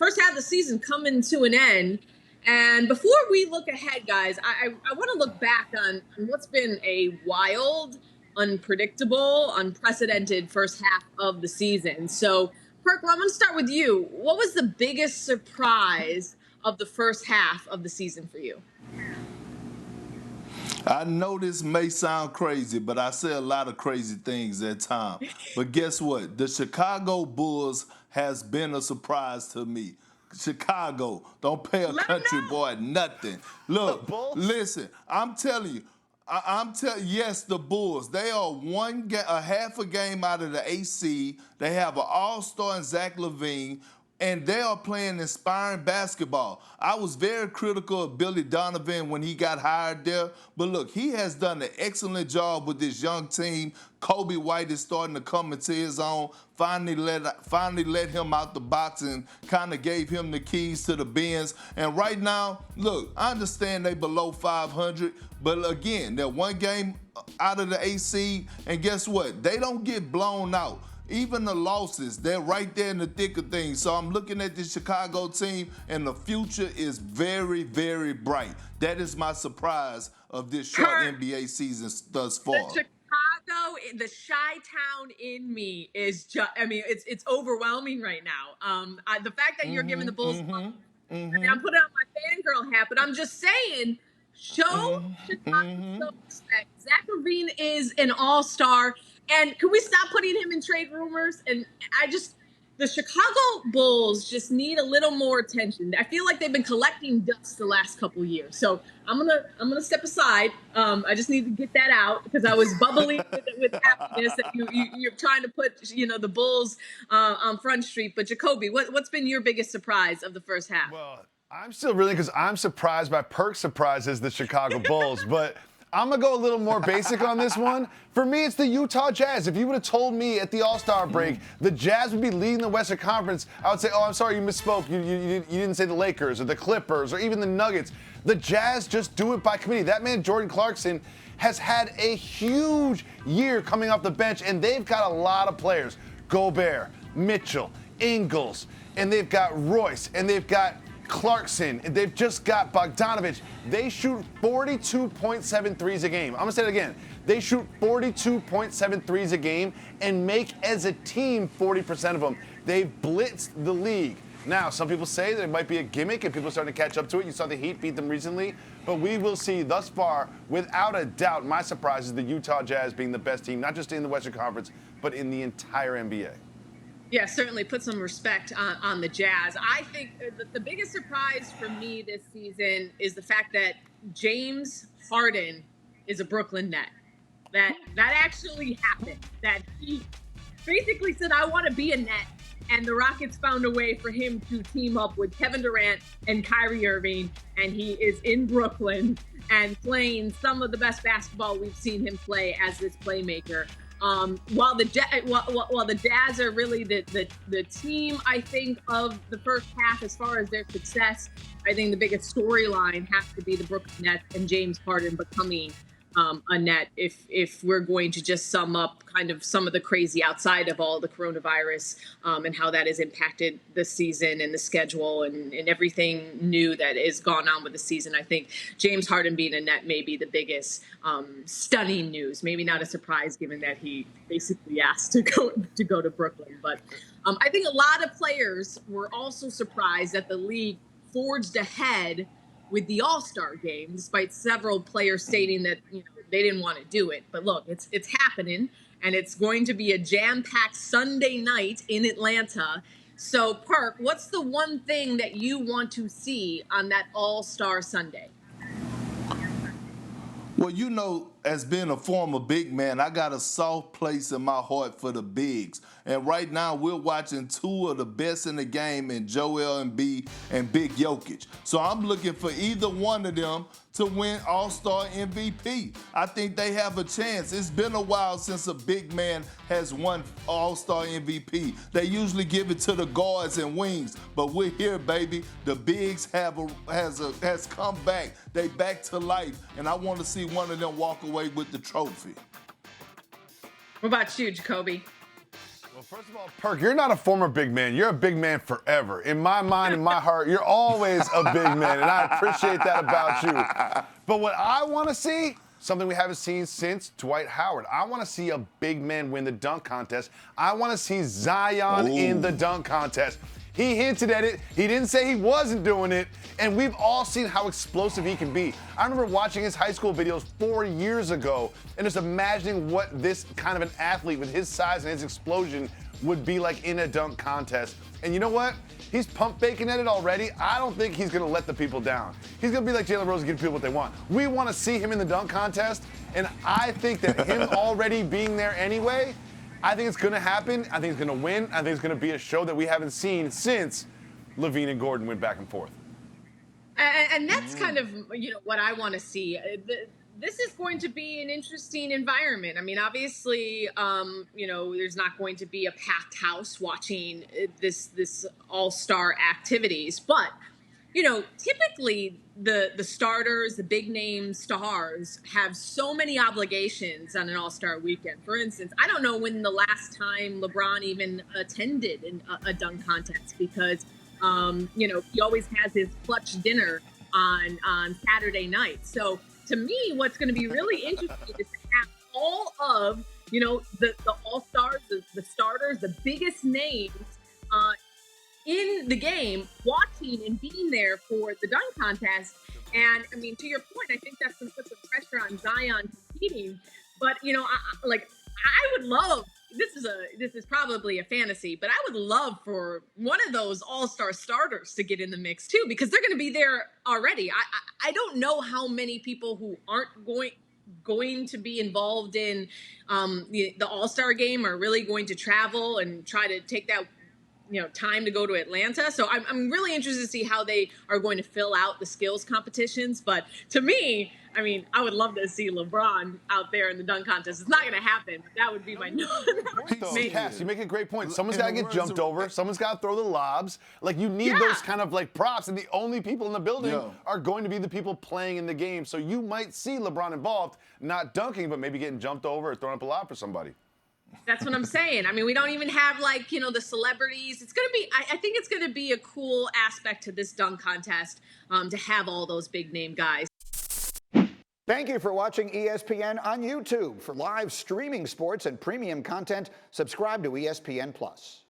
first half of the season coming to an end. And before we look ahead, guys, I want to look back on what's been a wild, unpredictable, unprecedented first half of the season. So, Perk, I'm going to start with you. What was the biggest surprise of the first half of the season for you? I know this may sound crazy, but I say a lot of crazy things at times. But guess what? The Chicago Bulls has been a surprise to me. Chicago, don't pay a country boy nothing. Look, listen, I'm telling you, yes, the Bulls. They are a half a game out of the AC. They have an all-star in Zach LaVine, and they are playing inspiring basketball. I was very critical of Billy Donovan when he got hired there, but look, he has done an excellent job with this young team. Kobe White is starting to come into his own. Finally let him out the box and kind of gave him the keys to the Benz. And right now, look, I understand they below 500, but again, they're one game out of the AC, and guess what? They don't get blown out. Even the losses, they're right there in the thick of things. So I'm looking at this Chicago team, and the future is very, very bright. That is my surprise of this short NBA season thus far. Chicago, the Chi-Town in me is just, I mean, it's overwhelming right now. The fact that you're giving the Bulls, I mean, I'm putting on my fangirl hat, but I'm just saying, show Chicago respect. Zach LaVine is an all-star. And can we stop putting him in trade rumors? And the Chicago Bulls just need a little more attention. I feel like they've been collecting dust the last couple of years. So I'm gonna step aside. I just need to get that out because I was bubbling with happiness that you're trying to put the Bulls on Front Street. But Jacoby, what's been your biggest surprise of the first half? Well, I'm still reeling because I'm surprised by Perk's surprises, the Chicago Bulls, but I'm going to go a little more basic on this one. For me, it's the Utah Jazz. If you would have told me at the All-Star break the Jazz would be leading the Western Conference, I would say, oh, I'm sorry, you misspoke. You didn't say the Lakers or the Clippers or even the Nuggets. The Jazz just do it by committee. That man, Jordan Clarkson, has had a huge year coming off the bench, and they've got a lot of players. Gobert, Mitchell, Ingles, and they've got Royce, and they've got Clarkson, they've just got Bogdanovich. They shoot 42.7 threes a game. I'm going to say it again. They shoot 42.7 threes a game and make, as a team, 40% of them. They've blitzed the league. Now, some people say that it might be a gimmick and people are starting to catch up to it. You saw the Heat beat them recently. But we will see thus far, without a doubt, my surprise is the Utah Jazz being the best team, not just in the Western Conference, but in the entire NBA. Yeah, certainly put some respect on the Jazz. I think the biggest surprise for me this season is the fact that James Harden is a Brooklyn Net. That actually happened. That he basically said, I want to be a Net. And the Rockets found a way for him to team up with Kevin Durant and Kyrie Irving. And he is in Brooklyn and playing some of the best basketball we've seen him play as this playmaker. While the Jazz are really the team, I think, of the first half as far as their success, I think the biggest storyline has to be the Brooklyn Nets and James Harden becoming a Net. If we're going to just sum up kind of some of the crazy outside of all the coronavirus and how that has impacted the season and the schedule and everything new that has gone on with the season, I think James Harden being a Net may be the biggest stunning news. Maybe not a surprise given that he basically asked to go to Brooklyn. But I think a lot of players were also surprised that the league forged ahead with the All-Star game, despite several players stating that they didn't want to do it. But look, it's happening, and it's going to be a jam-packed Sunday night in Atlanta. So, Perk, what's the one thing that you want to see on that All-Star Sunday? Well, as being a former big man, I got a soft place in my heart for the bigs. And right now, we're watching two of the best in the game in Joel Embiid and Big Jokic. So I'm looking for either one of them to win All-Star MVP. I think they have a chance. It's been a while since a big man has won All-Star MVP. They usually give it to the guards and wings, but we're here, baby. The bigs has come back. They back to life, and I want to see one of them walk away with the trophy. What about you, Jacoby? Well, first of all, Perk, you're not a former big man. You're a big man forever. In my mind, in my heart, you're always a big man, and I appreciate that about you. But what I want to see, something we haven't seen since Dwight Howard. I want to see a big man win the dunk contest. I want to see Zion in the dunk contest. He hinted at it. He didn't say he wasn't doing it. And we've all seen how explosive he can be. I remember watching his high school videos 4 years ago and just imagining what this kind of an athlete with his size and his explosion would be like in a dunk contest. And you know what? He's pump faking at it already. I don't think he's going to let the people down. He's going to be like Jalen Rose and give people what they want. We want to see him in the dunk contest. And I think that him already being there anyway, I think it's going to happen. I think he's going to win. I think it's going to be a show that we haven't seen since Levine and Gordon went back and forth. And that's kind of, what I want to see. This is going to be an interesting environment. I mean, obviously, there's not going to be a packed house watching this all-star activities. But, typically the starters, the big name stars have so many obligations on an all-star weekend. For instance, I don't know when the last time LeBron even attended a dunk contest because, he always has his clutch dinner on Saturday night. So to me, what's going to be really interesting is to have all of, the all-stars, the starters, the biggest names in the game watching and being there for the dunk contest. And I mean, to your point, I think that's going to put some pressure on Zion competing. But, I would love, this is probably a fantasy, but I would love for one of those all-star starters to get in the mix too, because they're going to be there already. I don't know how many people who aren't going to be involved in the all-star game are really going to travel and try to take that time to go to Atlanta. So I'm really interested to see how they are going to fill out the skills competitions. But to me, I mean, I would love to see LeBron out there in the dunk contest. It's not going to happen. But that would be my Cass, you make a great point. Someone's got to get jumped over. Someone's got to throw the lobs. Like, you need those kind of like props. And the only people in the building are going to be the people playing in the game. So you might see LeBron involved, not dunking, but maybe getting jumped over or throwing up a lob for somebody. That's what I'm saying. I mean, we don't even have the celebrities. It's going to be, I think it's going to be a cool aspect to this dunk contest to have all those big name guys. Thank you for watching ESPN on YouTube. For live streaming sports and premium content, subscribe to ESPN+.